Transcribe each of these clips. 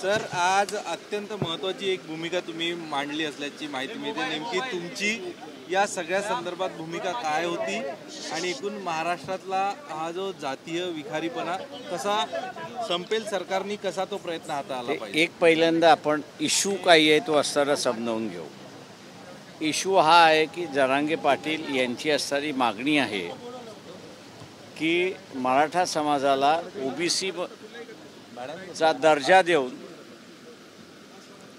Sir, आज अत्यंत महत्त्वाची एक भूमिका तुम्ही मांडली असल्याची माहिती मिळते. नेमकी तुमची या सगळ्या संदर्भात भूमिका काय होती आणि एकूण महाराष्ट्रातला हा जो जातीय विखारीपणा कसा संपेल, सरकारने कसा तो प्रयत्न हाताळला पाहिजे? एक पहिल्यांदा आपण इश्यू काय आहे तो असताना समजावून घेऊ. इश्यू हा आहे की जरांगे पाटील यांची असणारी मागणी आहे की मराठा समाजाला ओबीसी चा दर्जा देऊन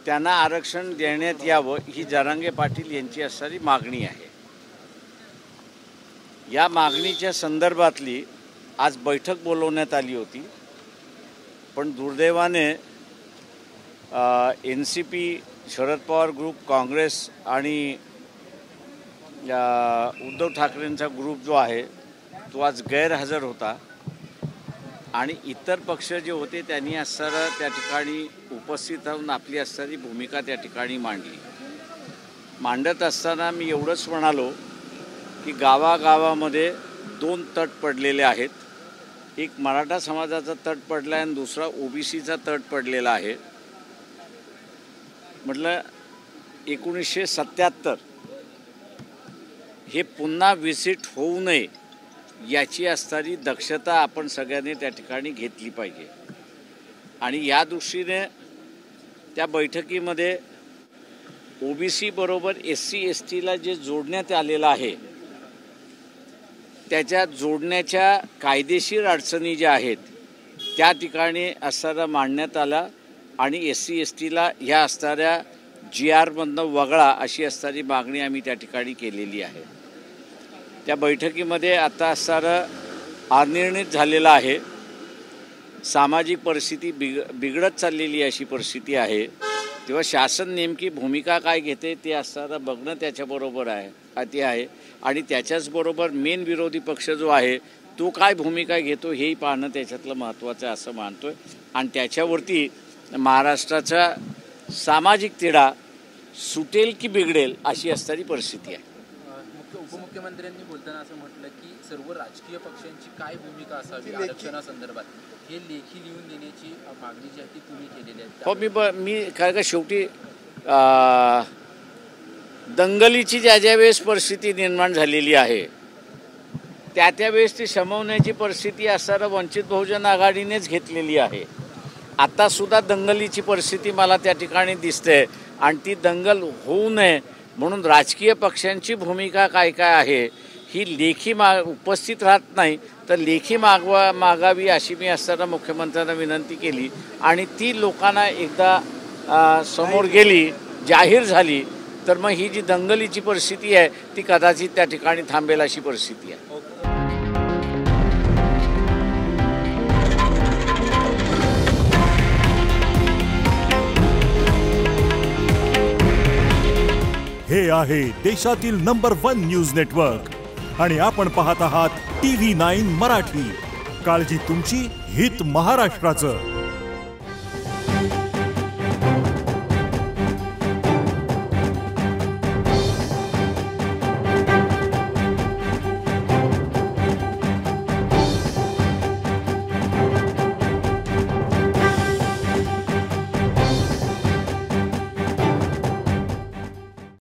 त्यांना आरक्षण देण्यात यावं, ही जरांगे पाटील यांची असणारी मागणी आहे. या मागणीच्या संदर्भातली आज बैठक बोलवण्यात आली होती, पण दुर्दैवाने NCP, शरद पवार ग्रुप, काँग्रेस आणि उद्धव ठाकरेंचा ग्रुप जो आहे तो आज गैरहजर होता आणि इतर पक्ष जे होते त्यांनी असणारा त्या ठिकाणी उपस्थित राहून आपली असणारी भूमिका त्या ठिकाणी मांडली. मांडत असताना मी एवढंच म्हणालो की गावागावामध्ये दोन तट पडलेले आहेत. एक मराठा समाजाचा तट पडला आहे आणि दुसरा ओबीसीचा तट पडलेला आहे. म्हटलं 1977 हे पुन्हा व्हिजिट होऊ नये याची असणारी दक्षता आपण सगळ्यांनी त्या ठिकाणी घेतली पाहिजे. आणि या दृष्टीने त्या बैठकीमध्ये ओबीसी बरोबर SC STला जे जोडण्यात आलेलं आहे त्याच्या जोडण्याच्या कायदेशीर अडचणी ज्या आहेत त्या ठिकाणी असणारा मांडण्यात आला आणि SC STला ह्या असणाऱ्या GRमधनं वगळा अशी असणारी मागणी आम्ही त्या ठिकाणी केलेली आहे. त्या बैठकीमध्ये आता असणारं अनिर्णित झालेलं आहे. सामाजिक परिस्थिती बिघडत चाललेली अशी परिस्थिती आहे. तेव्हा शासन नेमकी भूमिका काय घेते ते असणारं बघणं त्याच्याबरोबर आहे ते आहे आणि त्याच्याचबरोबर मेन विरोधी पक्ष जो आहे तो काय भूमिका घेतो हेही पाहणं त्याच्यातलं महत्त्वाचं आहे असं मानतोय. आणि त्याच्यावरती महाराष्ट्राचा सामाजिक तिढा सुटेल की बिघडेल अशी असणारी परिस्थिती आहे. उपमुख्यमंत्र्यांनी बोलताना असं म्हटलं की सर्व राजकीय पक्षांची काय भूमिका असावी आरक्षणासंदर्भात हे लेखी लिहून देण्याची मागणी जी आहे ती तुम्ही केलेली आहे. हो, मी काय का शेवटी दंगलीची ज्या वेळेस परिस्थिती निर्माण झालेली आहे त्यावेळेस ती शमवण्याची परिस्थिती असणारं वंचित बहुजन आघाडीनेच घेतलेली आहे. आत्तासुद्धा दंगलीची परिस्थिती मला त्या ठिकाणी दिसते आणि ती दंगल होऊ नये म्हणून राजकीय पक्षांची भूमिका काय काय आहे ही लेखी उपस्थित राहत नाही तर लेखी मागावी अशी मी असताना मुख्यमंत्र्यांना विनंती केली आणि ती लोकांना एकदा समोर गेली, जाहीर झाली तर मग ही जी दंगलीची परिस्थिती आहे ती कदाचित त्या ठिकाणी थांबेल अशी परिस्थिती आहे. हे आहे देशातील नंबर 1 न्यूज नेटवर्क आणि आपण पाहत आहात TV9 मराठी. काळजी तुमची, हित महाराष्ट्राचं.